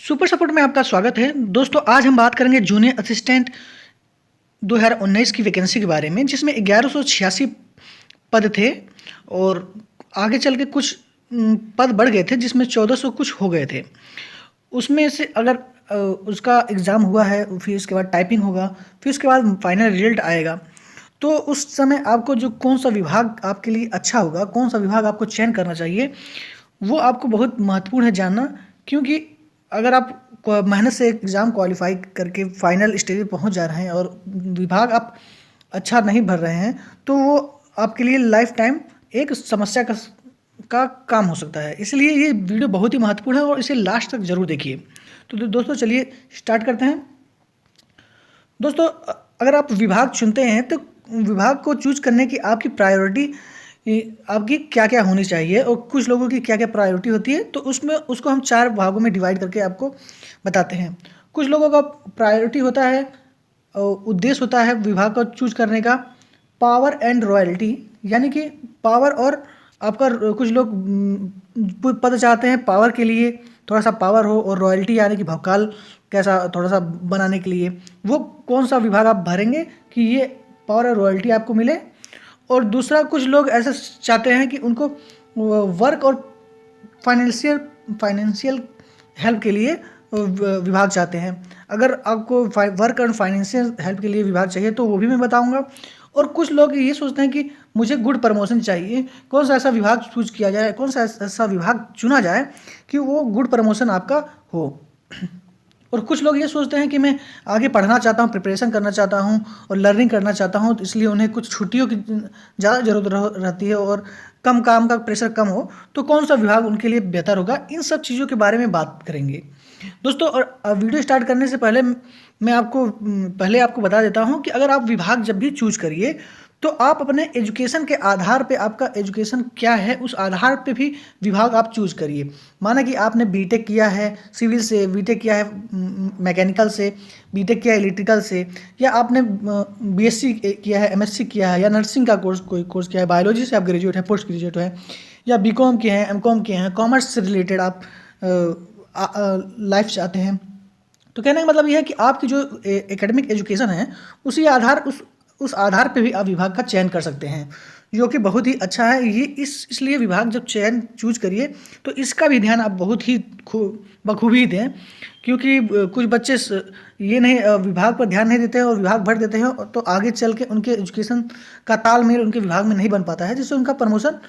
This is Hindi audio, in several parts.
सुपर सपोर्ट में आपका स्वागत है। दोस्तों आज हम बात करेंगे जूनियर असिस्टेंट 2019 की वैकेंसी के बारे में, जिसमें 1186 पद थे और आगे चल के कुछ पद बढ़ गए थे, जिसमें 1400 कुछ हो गए थे। उसमें से अगर उसका एग्ज़ाम हुआ है, फिर उसके बाद टाइपिंग होगा, फिर उसके बाद फाइनल रिजल्ट आएगा, तो उस समय आपको जो कौन सा विभाग आपके लिए अच्छा होगा, कौन सा विभाग आपको चयन करना चाहिए, वो आपको बहुत महत्वपूर्ण है जानना। क्योंकि अगर आप मेहनत से एग्ज़ाम क्वालिफाई करके फाइनल स्टेज पे पहुंच जा रहे हैं और विभाग आप अच्छा नहीं भर रहे हैं, तो वो आपके लिए लाइफ टाइम एक समस्या का काम हो सकता है। इसलिए ये वीडियो बहुत ही महत्वपूर्ण है और इसे लास्ट तक ज़रूर देखिए। तो दोस्तों चलिए स्टार्ट करते हैं। दोस्तों अगर आप विभाग चुनते हैं तो विभाग को चूज करने की आपकी प्रायोरिटी आपकी क्या क्या होनी चाहिए और कुछ लोगों की क्या क्या प्रायोरिटी होती है, तो उसमें उसको हम 4 भागों में डिवाइड करके आपको बताते हैं। कुछ लोगों का प्रायोरिटी होता है, उद्देश्य होता है विभाग को चूज करने का पावर एंड रॉयल्टी, यानी कि पावर और आपका कुछ लोग पद चाहते हैं पावर के लिए, थोड़ा सा पावर हो, और रॉयल्टी यानी कि भौकाल कैसा थोड़ा सा बनाने के लिए वो कौन सा विभाग आप भरेंगे कि ये पावर और रॉयल्टी आपको मिले। और दूसरा कुछ लोग ऐसा चाहते हैं कि उनको वर्क और फाइनेंशियल हेल्प के लिए विभाग चाहते हैं। अगर आपको वर्क और फाइनेंशियल हेल्प के लिए विभाग चाहिए तो वो भी मैं बताऊंगा। और कुछ लोग ये सोचते हैं कि मुझे गुड प्रमोशन चाहिए, कौन सा ऐसा विभाग चूज किया जाए, कौन सा ऐसा विभाग चुना जाए कि वो गुड प्रमोशन आपका हो। और कुछ लोग ये सोचते हैं कि मैं आगे पढ़ना चाहता हूँ, प्रिपरेशन करना चाहता हूँ और लर्निंग करना चाहता हूँ, तो इसलिए उन्हें कुछ छुट्टियों की ज़्यादा ज़रूरत रहती है और कम काम का प्रेशर कम हो, तो कौन सा विभाग उनके लिए बेहतर होगा, इन सब चीज़ों के बारे में बात करेंगे दोस्तों। और वीडियो स्टार्ट करने से पहले मैं आपको बता देता हूँ कि अगर आप विभाग जब भी चूज करिए तो आप अपने एजुकेशन के आधार पे, आपका एजुकेशन क्या है उस आधार पे भी विभाग आप चूज करिए। माना कि आपने बीटेक किया है सिविल से, बीटेक किया है मैकेनिकल से, बीटेक किया है इलेक्ट्रिकल से, या आपने बीएससी किया है, एमएससी किया है, या नर्सिंग का कोई कोर्स किया है, बायोलॉजी से आप ग्रेजुएट है, पोस्ट ग्रेजुएट है, या बीकॉम किए हैं, एमकॉम किए हैं, कॉमर्स से रिलेटेड आप लाइफ चाहते हैं, तो कहने का मतलब यह है कि आपकी जो एकेडमिक एजुकेशन है उस आधार पे भी आप विभाग का चयन कर सकते हैं, जो कि बहुत ही अच्छा है। ये इसलिए विभाग जब चयन चूज करिए तो इसका भी ध्यान आप बहुत ही बखूबी दें, क्योंकि कुछ बच्चे ये नहीं विभाग पर ध्यान नहीं देते हैं और विभाग भर देते हैं, तो आगे चल के उनके एजुकेशन का तालमेल उनके विभाग में नहीं बन पाता है, जिससे उनका प्रमोशन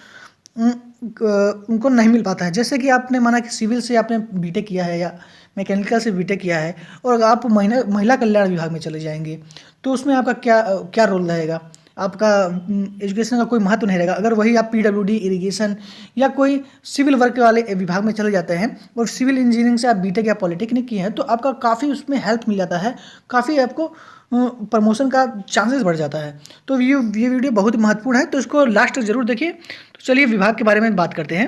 उनको नहीं मिल पाता है। जैसे कि आपने माना कि सिविल से आपने बीटेक किया है या मैकेनिकल से बीटेक किया है और आप महिला कल्याण विभाग में चले जाएंगे, तो उसमें आपका क्या क्या रोल रहेगा, आपका एजुकेशन का कोई महत्व नहीं रहेगा। अगर वही आप पीडब्ल्यूडी, इरिगेशन या कोई सिविल वर्क वाले विभाग में चले जाते हैं और सिविल इंजीनियरिंग से आप बीटेक या पॉलिटेक्निक किए हैं, तो आपका काफ़ी उसमें हेल्प मिल जाता है, काफ़ी आपको प्रमोशन का चांसेस बढ़ जाता है। तो ये वीडियो बहुत महत्वपूर्ण है, तो इसको लास्ट तक जरूर देखिए। तो चलिए विभाग के बारे में बात करते हैं।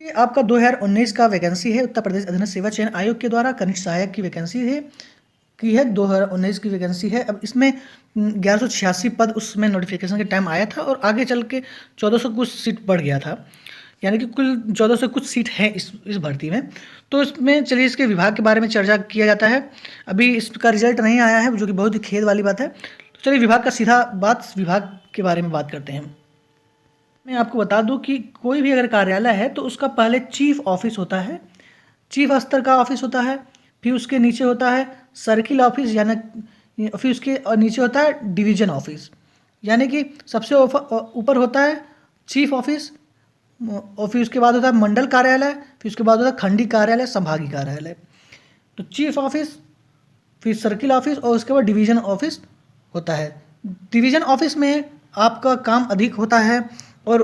ये आपका 2019 का वैकेंसी है, उत्तर प्रदेश अधीनस्थ सेवा चयन आयोग के द्वारा कनिष्ठ सहायक की वैकेंसी है 2019 की वैकेंसी है। अब इसमें 1186 पद उसमें नोटिफिकेशन के टाइम आया था और आगे चल के 1400 कुछ सीट बढ़ गया था, यानी कि कुल 1400 कुछ सीट है इस भर्ती में। तो इसमें चलिए इसके विभाग के बारे में चर्चा किया जाता है। अभी इसका रिजल्ट नहीं आया है, जो कि बहुत ही खेद वाली बात है। तो चलिए विभाग का सीधा विभाग के बारे में बात करते हैं। मैं आपको बता दूं कि कोई भी अगर कार्यालय है तो उसका पहले चीफ ऑफिस होता है, चीफ स्तर का ऑफिस होता है, फिर उसके नीचे होता है सर्किल ऑफिस, यानी फिर उसके नीचे होता है डिवीजन ऑफिस, यानी कि सबसे ऊपर होता है चीफ ऑफिस, और फिर उसके बाद होता है मंडल कार्यालय, फिर उसके बाद होता है खंडी कार्यालय, संभागीय कार्यालय। तो चीफ ऑफिस, फिर सर्किल ऑफिस और उसके बाद डिवीजन ऑफिस होता है। डिवीजन ऑफिस में आपका काम अधिक होता है और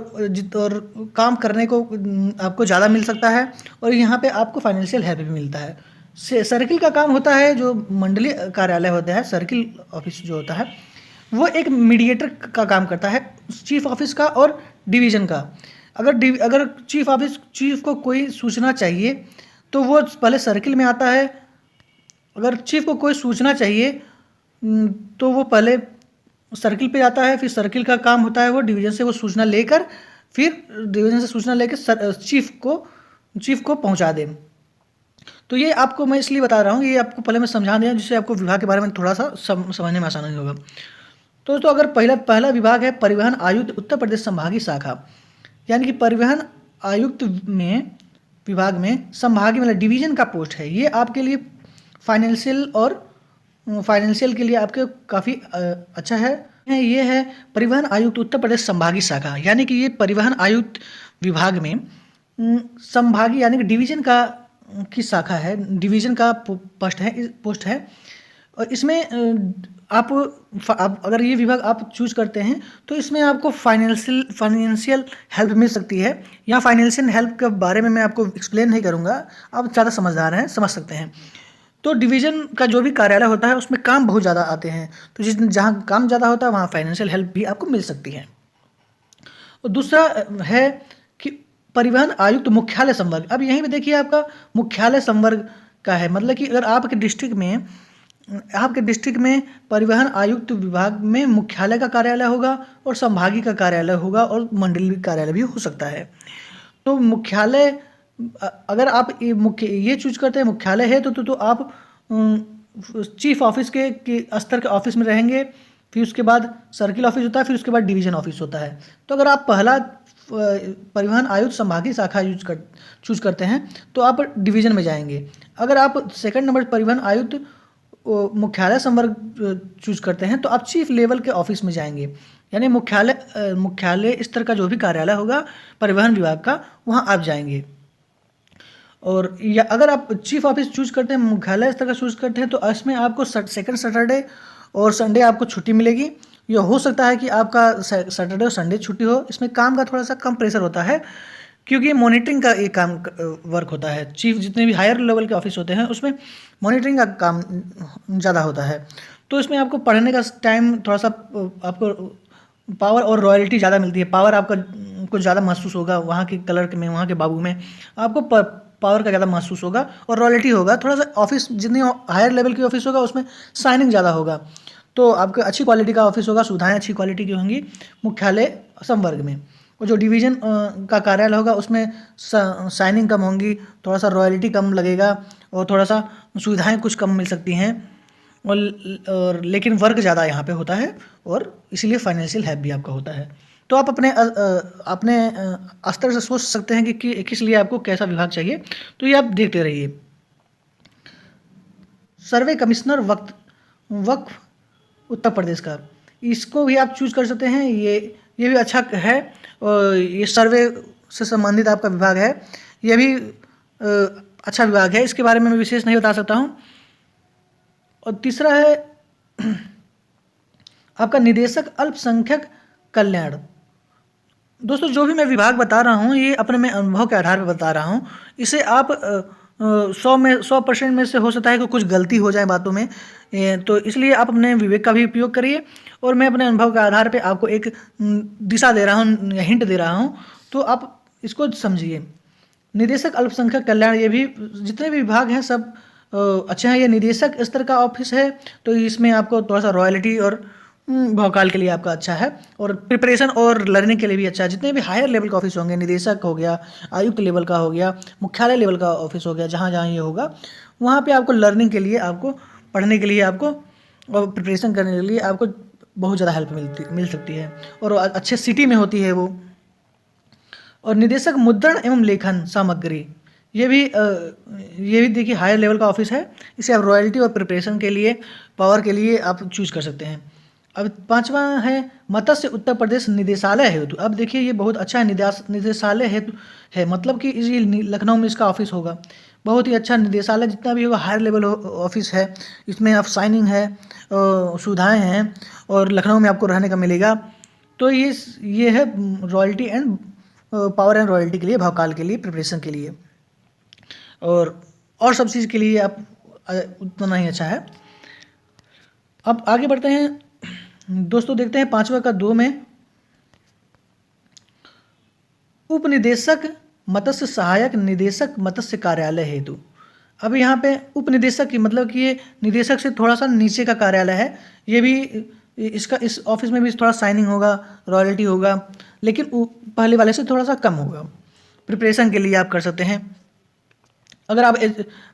काम करने को आपको ज़्यादा मिल सकता है, और यहाँ पे आपको फाइनेंशियल हेल्प भी मिलता है। सर्किल का काम होता है, जो मंडलीय कार्यालय होता है, सर्किल ऑफिस जो होता है वो एक मीडिएटर का काम करता है चीफ ऑफिस का और डिवीज़न का। अगर चीफ को कोई सूचना चाहिए तो वो पहले सर्किल में आता है। अगर चीफ को कोई सूचना चाहिए तो वो पहले सर्किल पे जाता है, फिर सर्किल का काम होता है वो डिवीज़न से वो सूचना लेकर, फिर डिवीज़न से सूचना लेकर चीफ को पहुंचा दें। तो ये आपको मैं इसलिए बता रहा हूँ, ये आपको पहले मैं समझा दिया जिससे आपको विभाग के बारे में थोड़ा सा समझने में आसानी होगा। तो अगर पहला विभाग है परिवहन आयुक्त उत्तर प्रदेश संभागीय शाखा, यानी कि परिवहन आयुक्त में विभाग में संभागीय मतलब डिवीजन का पोस्ट है। ये आपके लिए फाइनेंशियल के लिए आपके काफ़ी अच्छा है। ये है परिवहन आयुक्त उत्तर प्रदेश संभागीय शाखा, यानी कि ये परिवहन आयुक्त विभाग में संभागीय यानी कि डिवीजन की शाखा है, डिवीजन का पोस्ट है। और इसमें आप अगर ये विभाग आप चूज करते हैं तो इसमें आपको फाइनेंशियल हेल्प मिल सकती है। यहाँ फाइनेंशियल हेल्प के बारे में मैं आपको एक्सप्लेन नहीं करूँगा, आप ज़्यादा समझदार हैं, समझ सकते हैं। तो डिवीज़न का जो भी कार्यालय होता है उसमें काम बहुत ज़्यादा आते हैं, तो जहाँ काम ज़्यादा होता है वहाँ फाइनेंशियल हेल्प भी आपको मिल सकती है। और दूसरा है कि परिवहन आयुक्त मुख्यालय संवर्ग। अब यहीं पे देखिए आपका मुख्यालय संवर्ग का है, मतलब कि अगर आपके डिस्ट्रिक्ट में परिवहन आयुक्त विभाग में मुख्यालय का कार्यालय होगा और संभागीय का कार्यालय होगा और मंडलीय कार्यालय भी हो सकता है। तो मुख्यालय अगर आप ये चूज करते हैं मुख्यालय है तो आप चीफ ऑफिस के स्तर के ऑफिस में रहेंगे, फिर उसके बाद सर्किल ऑफिस होता है, फिर उसके बाद डिवीजन ऑफिस होता है। तो अगर आप पहला परिवहन आयुक्त संभागीय शाखा चूज करते हैं तो आप डिवीजन में जाएंगे। अगर आप सेकंड नंबर परिवहन आयुक्त मुख्यालय संवर्ग चूज करते हैं तो आप चीफ लेवल के ऑफिस में जाएंगे, यानी मुख्यालय स्तर का जो भी कार्यालय होगा परिवहन विभाग का वहाँ आप जाएंगे। और या अगर आप चीफ ऑफिस चूज करते हैं, मुख्यालय स्तर का चूज करते हैं, तो इसमें आपको सेकंड सैटरडे और संडे आपको छुट्टी मिलेगी। यह हो सकता है कि आपका सैटरडे और संडे छुट्टी हो। इसमें काम का थोड़ा सा कम प्रेशर होता है क्योंकि मॉनिटरिंग का एक काम वर्क होता है। चीफ जितने भी हायर लेवल के ऑफिस होते हैं उसमें मॉनिटरिंग का काम ज़्यादा होता है। तो इसमें आपको पढ़ने का टाइम थोड़ा सा आपको पावर और रॉयल्टी ज़्यादा मिलती है। पावर आपका कुछ ज़्यादा महसूस होगा, वहाँ के क्लर्क में, वहाँ के बाबू में आपको पावर का ज़्यादा महसूस होगा और रॉयल्टी होगा। थोड़ा सा ऑफिस जितनी हायर लेवल की ऑफिस होगा उसमें साइनिंग ज़्यादा होगा, तो आपको अच्छी क्वालिटी का ऑफिस होगा, सुविधाएं अच्छी क्वालिटी की होंगी मुख्यालय संवर्ग में। और जो डिवीज़न का कार्यालय होगा उसमें साइनिंग कम होंगी, थोड़ा सा रॉयल्टी कम लगेगा और थोड़ा सा सुविधाएं कुछ कम मिल सकती हैं और लेकिन वर्क ज़्यादा यहाँ पे होता है और इसीलिए फाइनेंशियल हेल्प भी आपका होता है। तो आप अपने स्तर से सोच सकते हैं कि किस लिए आपको कैसा विभाग चाहिए, तो ये आप देखते रहिए। सर्वे कमिश्नर वक्फ उत्तर प्रदेश का, इसको भी आप चूज कर सकते हैं। ये भी अच्छा है और ये सर्वे से संबंधित आपका विभाग है, ये भी अच्छा विभाग है, इसके बारे में मैं विशेष नहीं बता सकता हूँ। और तीसरा है आपका निदेशक अल्पसंख्यक कल्याण। दोस्तों जो भी मैं विभाग बता रहा हूँ ये अपने में अनुभव के आधार पर बता रहा हूँ। इसे आप 100% में से हो सकता है कि कुछ गलती हो जाए बातों में, तो इसलिए आप अपने विवेक का भी उपयोग करिए और मैं अपने अनुभव के आधार पे आपको एक दिशा दे रहा हूँ या हिंट दे रहा हूँ, तो आप इसको समझिए। निदेशक अल्पसंख्यक कल्याण, ये भी जितने भी विभाग हैं सब अच्छे हैं। ये निदेशक स्तर का ऑफिस है तो इसमें आपको थोड़ा सा रॉयल्टी और भौकाल के लिए आपका अच्छा है और प्रिपरेशन और लर्निंग के लिए भी अच्छा है। जितने भी हायर लेवल का ऑफिस होंगे, निदेशक हो गया, आयुक्त लेवल का हो गया, मुख्यालय लेवल का ऑफिस हो गया, जहाँ जहाँ ये होगा वहाँ पे आपको लर्निंग के लिए, आपको पढ़ने के लिए, आपको और प्रिपरेशन करने के लिए आपको बहुत ज़्यादा हेल्प मिल सकती है और अच्छे सिटी में होती है वो। और निदेशक मुद्रण एवं लेखन सामग्री, ये भी देखिए हायर लेवल का ऑफिस है। इसे आप रॉयल्टी और प्रिपरेशन के लिए, पावर के लिए आप चूज कर सकते हैं। अब पांचवा है मत्स्य उत्तर प्रदेश निदेशालय हेतु। अब देखिए ये बहुत अच्छा है, निदेशालय हेतु है, मतलब कि ये लखनऊ में इसका ऑफिस होगा। बहुत ही अच्छा निदेशालय जितना भी होगा हायर लेवल ऑफिस है, इसमें आप साइनिंग है, सुविधाएं हैं और लखनऊ में आपको रहने का मिलेगा। तो ये है royalty and power and royalty के लिए, भौकाल के लिए, प्रिपरेशन के लिए और सब चीज़ के लिए आप उतना ही अच्छा है। अब आगे बढ़ते हैं दोस्तों, देखते हैं पांचवा का 2 में उप निदेशक मत्स्य सहायक निदेशक मत्स्य कार्यालय हेतु। अब यहाँ पे उप निदेशक की मतलब कि ये निदेशक से थोड़ा सा नीचे का कार्यालय है। ये भी इस ऑफिस में भी थोड़ा साइनिंग होगा, रॉयल्टी होगा, लेकिन पहले वाले से थोड़ा सा कम होगा। प्रिपरेशन के लिए आप कर सकते हैं। अगर आप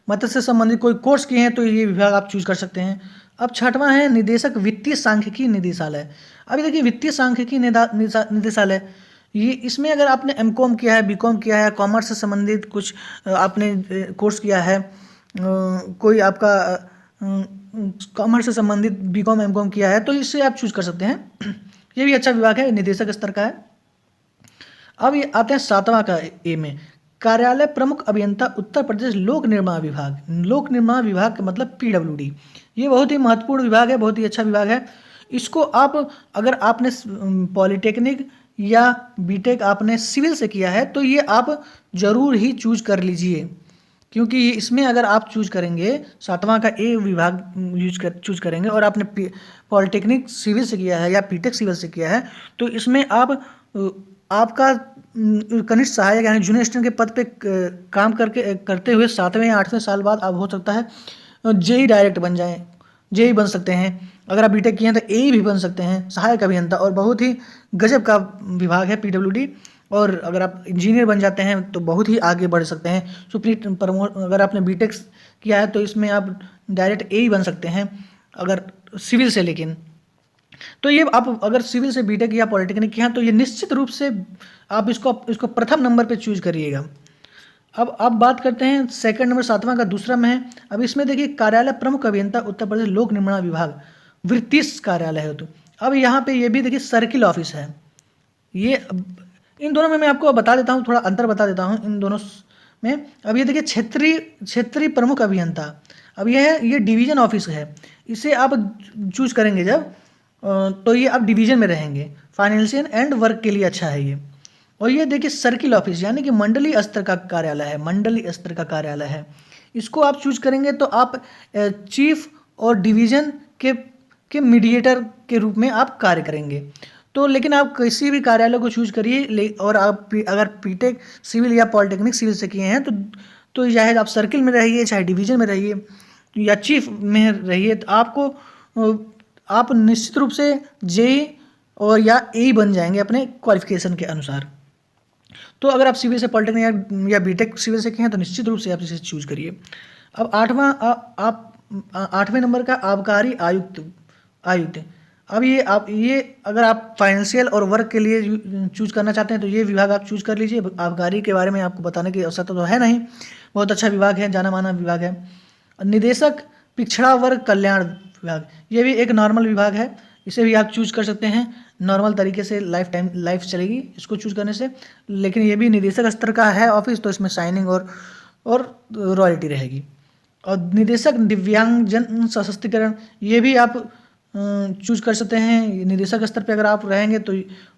मत्स्य से संबंधित कोई कोर्स किए हैं तो ये विभाग आप चूज कर सकते हैं। अब छठवां है निदेशक वित्तीय सांख्यिकी निदेशालय। अभी देखिए वित्तीय सांख्यिकी निदेशालय, ये इसमें अगर आपने एमकॉम किया है, बीकॉम किया है, कॉमर्स से संबंधित कुछ आपने कोर्स किया है, कोई आपका कॉमर्स से संबंधित बीकॉम एमकॉम किया है तो इससे आप चूज कर सकते हैं। ये भी अच्छा विभाग है, निदेशक स्तर का है। अब ये आते हैं सातवां का ए में, कार्यालय प्रमुख अभियंता उत्तर प्रदेश लोक निर्माण विभाग। लोक निर्माण विभाग का मतलब पीडब्ल्यूडी। ये बहुत ही महत्वपूर्ण विभाग है, बहुत ही अच्छा विभाग है। इसको आप अगर आपने पॉलिटेक्निक या बीटेक आपने सिविल से किया है तो ये आप जरूर ही चूज कर लीजिए, क्योंकि इसमें अगर आप चूज करेंगे सातवां का ए विभाग चूज करेंगे और आपने पॉलिटेक्निक सिविल से किया है या बीटेक सिविल से किया है तो इसमें आपका कनिष्ठ सहायक यानी जूनियर असिस्टेंट के पद पे काम करते हुए 7वें या 8वें साल बाद आप हो सकता है जेई डायरेक्ट बन जाएं, जेई बन सकते हैं। अगर आप बीटेक किए हैं तो एई भी बन सकते हैं, सहायक अभियंता। और बहुत ही गजब का विभाग है पीडब्ल्यूडी। और अगर आप इंजीनियर बन जाते हैं तो बहुत ही आगे बढ़ सकते हैं। अगर आपने बीटेक किया है तो इसमें आप डायरेक्ट एई बन सकते हैं अगर सिविल से। लेकिन तो ये आप अगर सिविल से बीटेक या पॉलिटेक्निक किया है तो ये निश्चित रूप से आप इसको प्रथम नंबर पे चूज करिएगा। अब बात करते हैं सेकंड नंबर सातवां का दूसरा में है। अब इसमें देखिए कार्यालय प्रमुख अभियंता उत्तर प्रदेश लोक निर्माण विभाग वृत्तीय कार्यालय है। तो अब यहाँ पे ये भी देखिए सर्किल ऑफिस है। ये इन दोनों में मैं आपको बता देता हूँ, थोड़ा अंतर बता देता हूँ इन दोनों में। अब ये देखिए क्षेत्रीय प्रमुख अभियंता, अब ये डिवीजन ऑफिस है। इसे आप चूज करेंगे जब तो ये आप डिवीजन में रहेंगे, फाइनेंशियल एंड वर्क के लिए अच्छा है ये। और ये देखिए सर्किल ऑफिस यानी कि मंडलीय स्तर का कार्यालय है, मंडलीय स्तर का कार्यालय है। इसको आप चूज करेंगे तो आप चीफ और डिवीजन के मीडिएटर के रूप में आप कार्य करेंगे। तो लेकिन आप किसी भी कार्यालय को चूज करिए। और आप अगर बीटेक सिविल या पॉलिटेक्निक सिविल से किए हैं तो चाहे आप सर्किल में रहिए, चाहे डिवीजन में रहिए या चीफ में रहिए, तो आप निश्चित रूप से जेई और या ए बन जाएंगे अपने क्वालिफिकेशन के अनुसार। तो अगर आप सिविल से पॉलिटेक्निक या बीटेक सिविल से किए हैं तो निश्चित रूप से आप इसे चूज करिए। अब आठवें नंबर का आबकारी आयुक्त। अब ये अगर आप फाइनेंशियल और वर्क के लिए चूज करना चाहते हैं तो ये विभाग आप चूज कर लीजिए। आबकारी के बारे में आपको बताने की आवश्यकता तो है नहीं, बहुत अच्छा विभाग है, जाना माना विभाग है। निदेशक पिछड़ा वर्ग कल्याण विभाग, ये भी एक नॉर्मल विभाग है, इसे भी आप चूज कर सकते हैं। नॉर्मल तरीके से लाइफ चलेगी इसको चूज करने से। लेकिन ये भी निदेशक स्तर का है ऑफिस, तो इसमें साइनिंग और रॉयल्टी रहेगी। और निदेशक दिव्यांगजन सशक्तिकरण, ये भी आप चूज कर सकते हैं। निदेशक स्तर पे अगर आप रहेंगे तो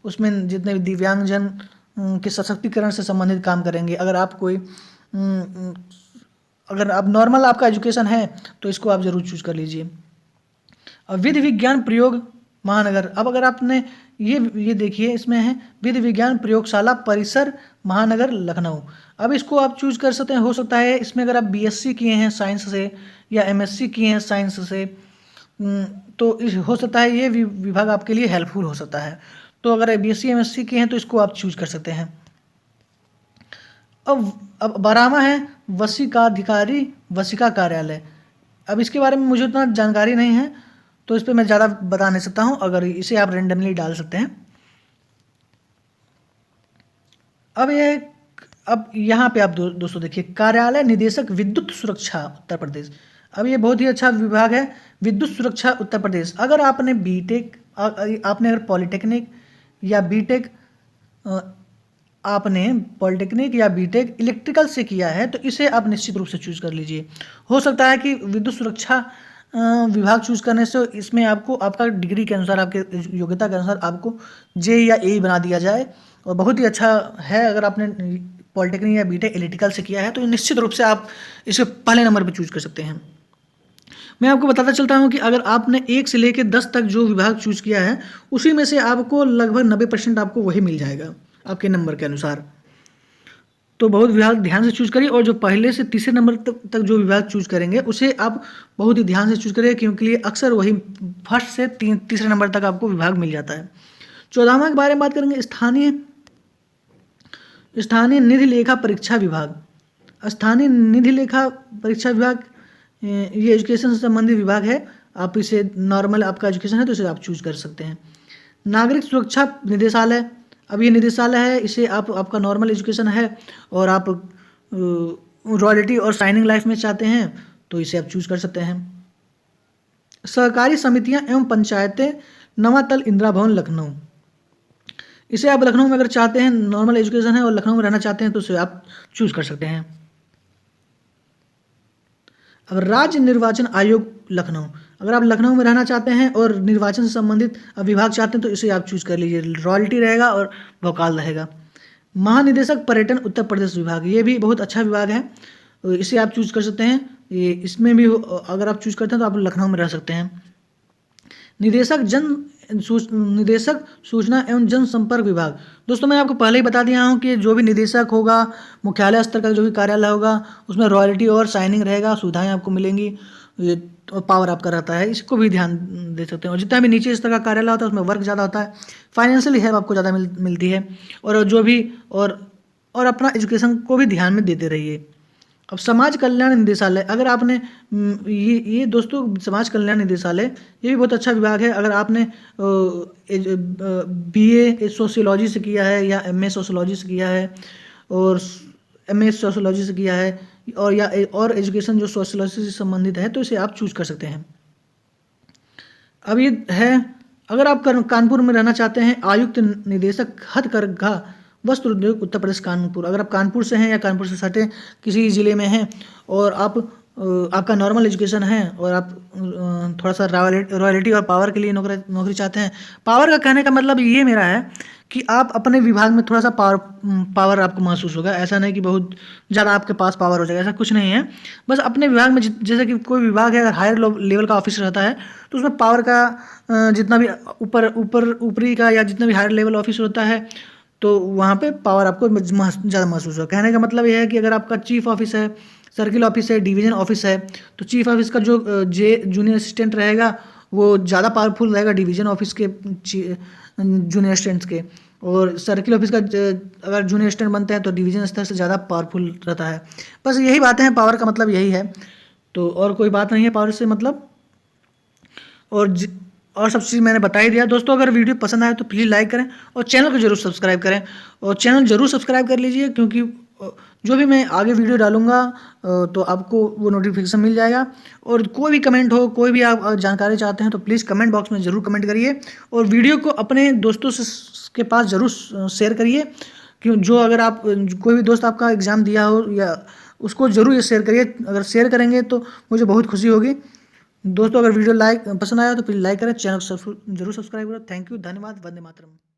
उसमें जितने भी दिव्यांगजन के सशक्तिकरण से संबंधित काम करेंगे। अगर आप नॉर्मल आपका एजुकेशन है तो इसको आप जरूर चूज कर लीजिए। विधि विज्ञान प्रयोग महानगर, अब अगर आपने ये देखिए इसमें है विधि विज्ञान प्रयोगशाला परिसर महानगर लखनऊ। अब इसको आप चूज कर सकते हैं। हो सकता है इसमें अगर आप बीएससी किए हैं साइंस से या एमएससी किए हैं साइंस से तो हो सकता है ये विभाग आपके लिए हेल्पफुल हो सकता है। तो अगर बीएससी एमएससी किए हैं तो इसको आप चूज कर सकते हैं। अब 12वां है वसीकाधिकारी वसीका कार्यालय। अब इसके बारे में मुझे उतना जानकारी नहीं है तो इस पर मैं ज़्यादा बता नहीं सकता हूं, अगर इसे आप रेंडमली डाल सकते हैं। अब यहाँ पे आप दोस्तों देखिए कार्यालय निदेशक विद्युत सुरक्षा उत्तर प्रदेश। अब ये बहुत ही अच्छा विभाग है, विद्युत सुरक्षा उत्तर प्रदेश। अगर आपने अगर पॉलिटेक्निक या बीटेक आपने पॉलिटेक्निक या बीटेक इलेक्ट्रिकल से किया है तो इसे आप निश्चित रूप से चूज कर लीजिए। हो सकता है कि विद्युत सुरक्षा विभाग चूज करने से इसमें आपको आपका डिग्री के अनुसार, आपके योग्यता के अनुसार आपको जे या ए बना दिया जाए। और बहुत ही अच्छा है अगर आपने पॉलिटेक्निक या बीटेक इलेक्ट्रिकल से किया है तो निश्चित रूप से आप इसे पहले नंबर पर चूज कर सकते हैं। मैं आपको बताता चलता हूँ कि अगर आपने 1 से लेकर 10 तक जो विभाग चूज किया है उसी में से आपको लगभग 90% आपको वही मिल जाएगा आपके नंबर के अनुसार। तो बहुत विभाग ध्यान से चूज करिए और जो पहले से तीसरे नंबर तक जो विभाग चूज करेंगे उसे आप बहुत ही ध्यान से चूज करिए, क्योंकि अक्सर वही फर्स्ट से तीसरे नंबर तक आपको विभाग मिल जाता है। 14वां के बारे में बात करेंगे स्थानीय निधि लेखा परीक्षा विभाग। स्थानीय निधि लेखा परीक्षा विभाग, ये एजुकेशन से संबंधित विभाग है। आप इसे नॉर्मल आपका एजुकेशन है तो इसे आप चूज कर सकते हैं। नागरिक सुरक्षा निदेशालय, अब ये निदेशालय है, इसे आपका नॉर्मल एजुकेशन है और आप रॉयल्टी और शाइनिंग लाइफ में चाहते हैं तो इसे आप चूज कर सकते हैं। सहकारी समितियां एवं पंचायतें, नवातल इंदिरा भवन लखनऊ, इसे आप लखनऊ में अगर चाहते हैं, नॉर्मल एजुकेशन है और लखनऊ में रहना चाहते हैं तो इसे आप चूज कर सकते हैं। अब राज्य निर्वाचन आयोग लखनऊ, अगर आप लखनऊ में रहना चाहते हैं और निर्वाचन से संबंधित विभाग चाहते हैं तो इसे आप चूज कर लीजिए, रॉयल्टी रहेगा और वकाल रहेगा। महानिदेशक पर्यटन उत्तर प्रदेश विभाग, ये भी बहुत अच्छा विभाग है, इसे आप चूज कर सकते हैं। ये इसमें भी अगर आप चूज करते हैं तो आप लखनऊ में रह सकते हैं। निदेशक सूचना एवं जनसंपर्क विभाग, दोस्तों मैं आपको पहले ही बता दिया हूँ कि जो भी निदेशक होगा, मुख्यालय स्तर का जो भी कार्यालय होगा, उसमें रॉयल्टी और साइनिंग रहेगा, सुविधाएं आपको मिलेंगी, ये पावर आपका रहता है, इसको भी ध्यान दे सकते हैं। और जितना भी नीचे स्तर का कार्यालय होता है उसमें वर्क ज़्यादा होता है, फाइनेंशियली हेल्प आपको ज़्यादा मिलती है, और जो भी और अपना एजुकेशन को भी ध्यान में देते रहिए। अब समाज कल्याण निदेशालय, अगर आपने ये दोस्तों समाज कल्याण निदेशालय ये भी बहुत अच्छा विभाग है। अगर आपने BA सोशियोलॉजी से किया है या MA सोशियोलॉजी से किया है और MA सोशियोलॉजी से किया है और एजुकेशन जो सोशियोलॉजी से संबंधित है तो इसे आप चूज कर सकते हैं। अब ये है, अगर आप कानपुर में रहना चाहते हैं, आयुक्त निदेशक हथकरघा वस्त्र उद्योग उत्तर प्रदेश कानपुर, अगर आप कानपुर से हैं या कानपुर से सटे किसी ज़िले में हैं और आपका नॉर्मल एजुकेशन है और आप थोड़ा सा रॉयल्टी और पावर के लिए नौकरी चाहते हैं। पावर का कहने का मतलब ये मेरा है कि आप अपने विभाग में थोड़ा सा पावर आपको महसूस होगा, ऐसा नहीं कि बहुत ज़्यादा आपके पास पावर हो जाएगा, ऐसा कुछ नहीं है। बस अपने विभाग में जैसे कि कोई विभाग है, अगर हायर लेवल का ऑफिसर रहता है तो उसमें पावर का जितना भी ऊपरी का या जितना भी हायर लेवल ऑफिसर होता है तो वहाँ पे पावर आपको ज़्यादा महसूस होगा। कहने का मतलब यह है कि अगर आपका चीफ ऑफिस है, सर्किल ऑफिस है, डिवीजन ऑफिस है, तो चीफ ऑफिस का जो जूनियर असिस्टेंट रहेगा वो ज़्यादा पावरफुल रहेगा डिवीजन ऑफिस के जूनियर असिस्टेंट्स के, और सर्किल ऑफिस का अगर जूनियर असिस्टेंट बनते हैं तो डिवीजन स्तर से ज़्यादा पावरफुल रहता है। बस यही बातें हैं, पावर का मतलब यही है, तो और कोई बात नहीं है पावर से मतलब। और सब चीज़ मैंने बता ही दिया। दोस्तों अगर वीडियो पसंद आए तो प्लीज़ लाइक करें और चैनल को जरूर सब्सक्राइब करें, और चैनल जरूर सब्सक्राइब कर लीजिए क्योंकि जो भी मैं आगे वीडियो डालूंगा तो आपको वो नोटिफिकेशन मिल जाएगा। और कोई भी कमेंट हो, कोई भी आप जानकारी चाहते हैं तो प्लीज़ कमेंट बॉक्स में ज़रूर कमेंट करिए, और वीडियो को अपने दोस्तों के पास ज़रूर शेयर करिए, क्यों जो अगर आप कोई भी दोस्त आपका एग्ज़ाम दिया हो या उसको ज़रूर ये शेयर करिए। अगर शेयर करेंगे तो मुझे बहुत खुशी होगी। दोस्तों अगर वीडियो पसंद आया तो प्लीज़ लाइक करें, चैनल को जरूर सब्सक्राइब करें। थैंक यू, धन्यवाद, वंदे मातरम।